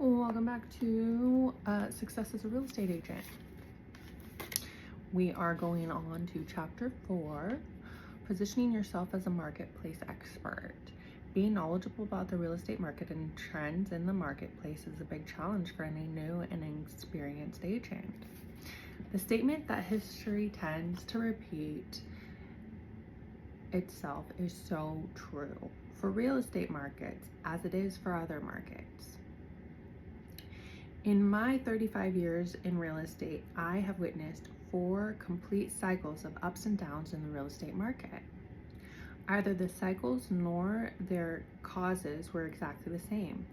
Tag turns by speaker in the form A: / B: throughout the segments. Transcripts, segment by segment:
A: Welcome back to Success as a Real Estate Agent. We are going on to Chapter 4, Positioning Yourself as a Marketplace Expert. Being knowledgeable about the real estate market and trends in the marketplace is a big challenge for any new and experienced agent. The statement that history tends to repeat itself is so true for real estate markets as it is for other markets. In my 35 years in real estate, I have witnessed 4 complete cycles of ups and downs in the real estate market. Either the cycles nor their causes were exactly the same,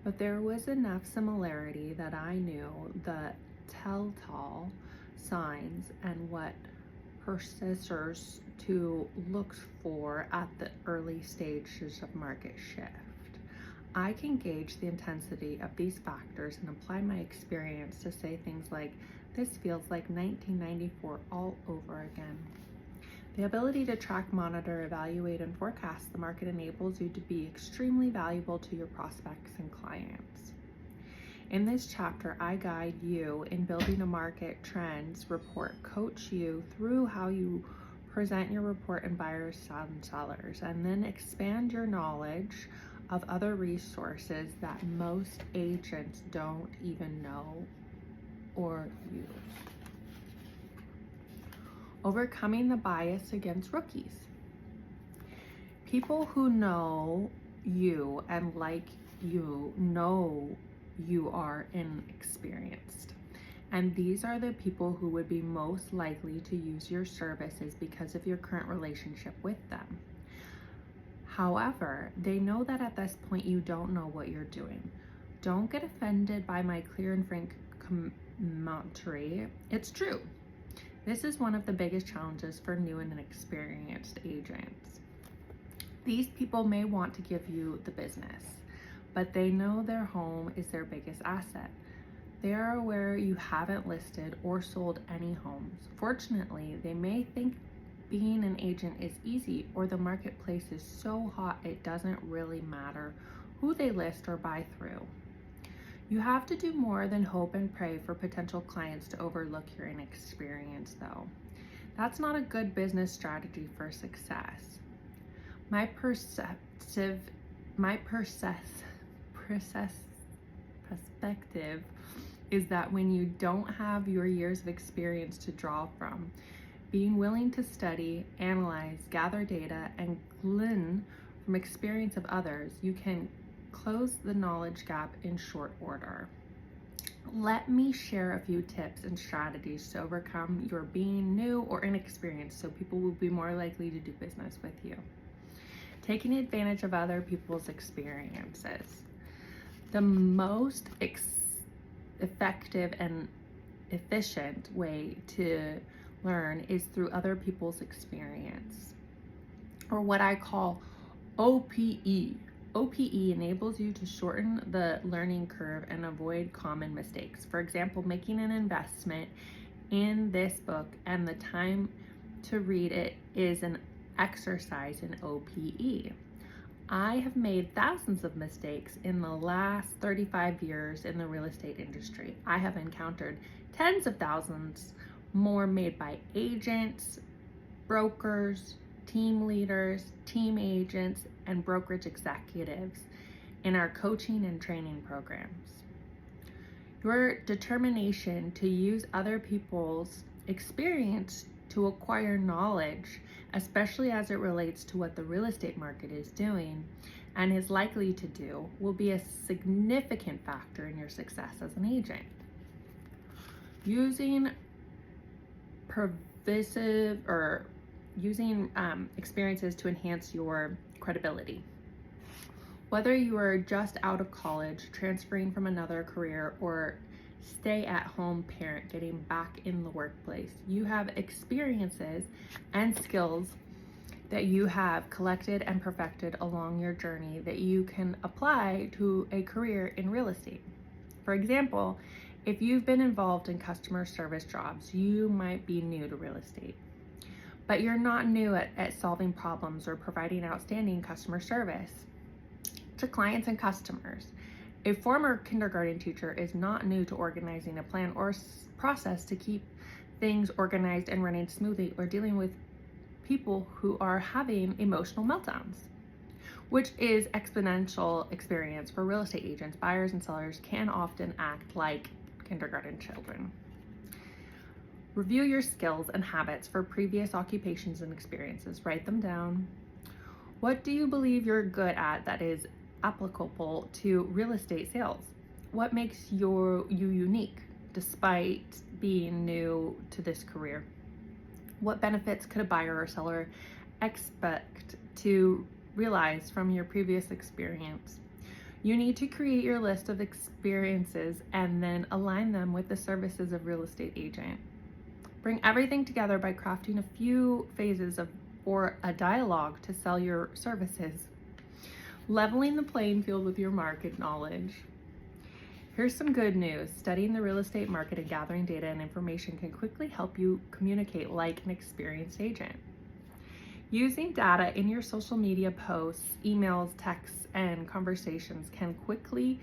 A: but there was enough similarity that I knew the telltale signs and what processors to look for at the early stages of market shift. I can gauge the intensity of these factors and apply my experience to say things like, this feels like 1994 all over again. The ability to track, monitor, evaluate, and forecast the market enables you to be extremely valuable to your prospects and clients. In this chapter, I guide you in building a market trends report, coach you through how you present your report in buyers and sellers, and then expand your knowledge of other resources that most agents don't even know or use. Overcoming the bias against rookies. People who know you and like you know you are inexperienced. And these are the people who would be most likely to use your services because of your current relationship with them. However, they know that at this point you don't know what you're doing. Don't get offended by my clear and frank commentary. It's true. This is one of the biggest challenges for new and inexperienced agents. These people may want to give you the business, but they know their home is their biggest asset. They are aware you haven't listed or sold any homes. Fortunately, they may think being an agent is easy or the marketplace is so hot it doesn't really matter who they list or buy through. You have to do more than hope and pray for potential clients to overlook your inexperience though. That's not a good business strategy for success. My perspective is that when you don't have your years of experience to draw from, being willing to study, analyze, gather data, and glean from experience of others, you can close the knowledge gap in short order. Let me share a few tips and strategies to overcome your being new or inexperienced so people will be more likely to do business with you. Taking advantage of other people's experiences. The most effective and efficient way to learn is through other people's experience, or what I call OPE. OPE enables you to shorten the learning curve and avoid common mistakes. For example, making an investment in this book and the time to read it is an exercise in OPE. I have made thousands of mistakes in the last 35 years in the real estate industry. I have encountered tens of thousands more made by agents, brokers, team leaders, team agents, and brokerage executives in our coaching and training programs. Your determination to use other people's experience to acquire knowledge, especially as it relates to what the real estate market is doing and is likely to do, will be a significant factor in your success as an agent. Using experiences to enhance your credibility. Whether you are just out of college, transferring from another career, or stay-at-home parent getting back in the workplace, you have experiences and skills that you have collected and perfected along your journey that you can apply to a career in real estate. For example, if you've been involved in customer service jobs, you might be new to real estate, but you're not new at solving problems or providing outstanding customer service to clients and customers. A former kindergarten teacher is not new to organizing a plan or process to keep things organized and running smoothly, or dealing with people who are having emotional meltdowns, which is exponential experience for real estate agents. Buyers and sellers can often act like kindergarten children. Review your skills and habits for previous occupations and experiences. Write them down. What do you believe you're good at that is applicable to real estate sales? What makes you unique despite being new to this career? What benefits could a buyer or seller expect to realize from your previous experience? You need to create your list of experiences and then align them with the services of real estate agent. Bring everything together by crafting a few phases or a dialogue to sell your services. Leveling the playing field with your market knowledge. Here's some good news. Studying the real estate market and gathering data and information can quickly help you communicate like an experienced agent. Using data in your social media posts, emails, texts, and conversations can quickly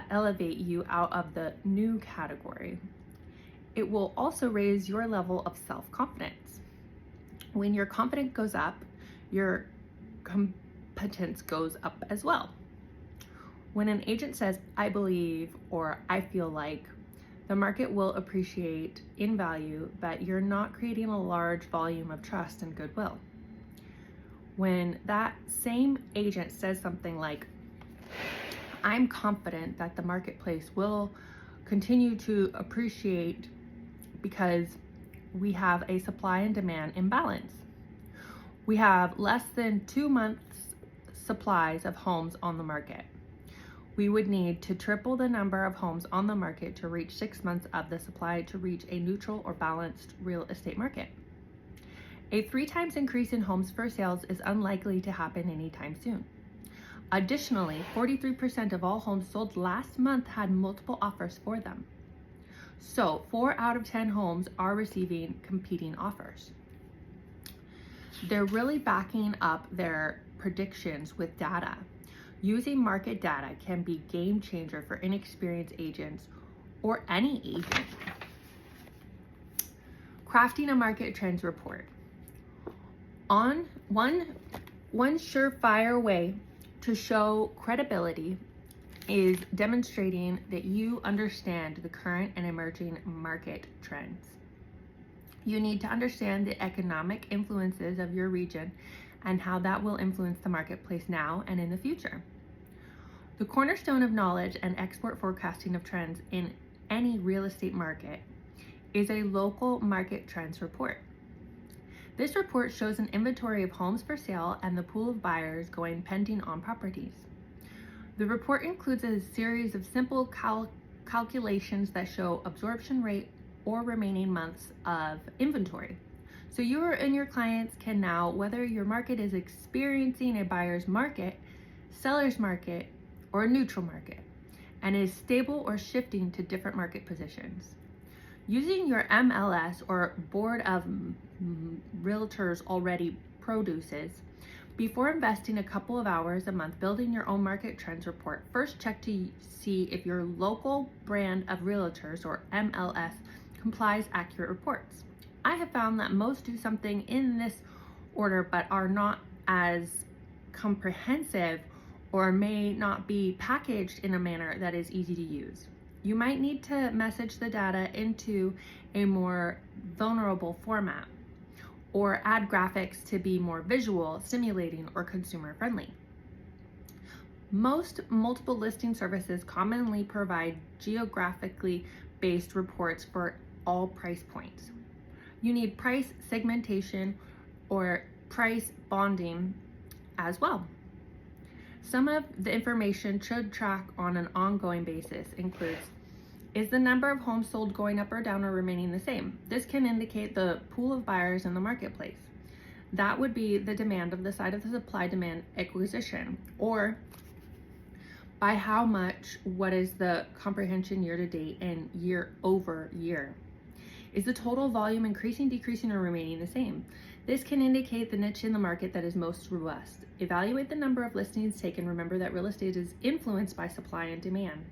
A: elevate you out of the new category. It will also raise your level of self-confidence. When your confidence goes up, your competence goes up as well. When an agent says, I believe, or I feel like, the market will appreciate in value that you're not creating a large volume of trust and goodwill. When that same agent says something like, I'm confident that the marketplace will continue to appreciate because we have a supply and demand imbalance. We have less than 2 months supplies of homes on the market. We would need to triple the number of homes on the market to reach 6 months of the supply to reach a neutral or balanced real estate market. A 3 times increase in homes for sales is unlikely to happen anytime soon. Additionally, 43% of all homes sold last month had multiple offers for them. So 4 out of 10 homes are receiving competing offers. They're really backing up their predictions with data. Using market data can be a game changer for inexperienced agents or any agent. Crafting a market trends report. On one surefire way to show credibility is demonstrating that you understand the current and emerging market trends. You need to understand the economic influences of your region and how that will influence the marketplace now and in the future. The cornerstone of knowledge and expert forecasting of trends in any real estate market is a local market trends report. This report shows an inventory of homes for sale and the pool of buyers going pending on properties. The report includes a series of simple calculations that show absorption rate or remaining months of inventory. So you and your clients can now, whether your market is experiencing a buyer's market, seller's market, or a neutral market, and is stable or shifting to different market positions. Using your MLS or Board of Realtors already produces, before investing a couple of hours a month building your own market trends report, first check to see if your local brand of realtors or MLS complies accurate reports. I have found that most do something in this order but are not as comprehensive or may not be packaged in a manner that is easy to use. You might need to message the data into a more vulnerable format or add graphics to be more visual, stimulating, or consumer friendly. Most multiple listing services commonly provide geographically based reports for all price points. You need price segmentation or price bonding as well. Some of the information should track on an ongoing basis includes, is the number of homes sold going up or down or remaining the same? This can indicate the pool of buyers in the marketplace. That would be the demand of the side of the supply-demand acquisition, or by how much, what is the comprehension year to date and year over year? Is the total volume increasing, decreasing, or remaining the same? This can indicate the niche in the market that is most robust. Evaluate the number of listings taken. Remember that real estate is influenced by supply and demand.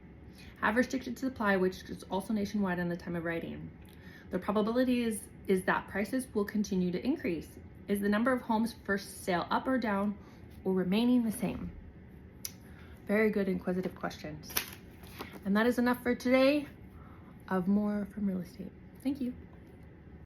A: Have restricted supply, which is also nationwide on the time of writing. The probability is that prices will continue to increase. Is the number of homes for sale up or down or remaining the same? Very good inquisitive questions. And that is enough for today of More from Real Estate. Thank you.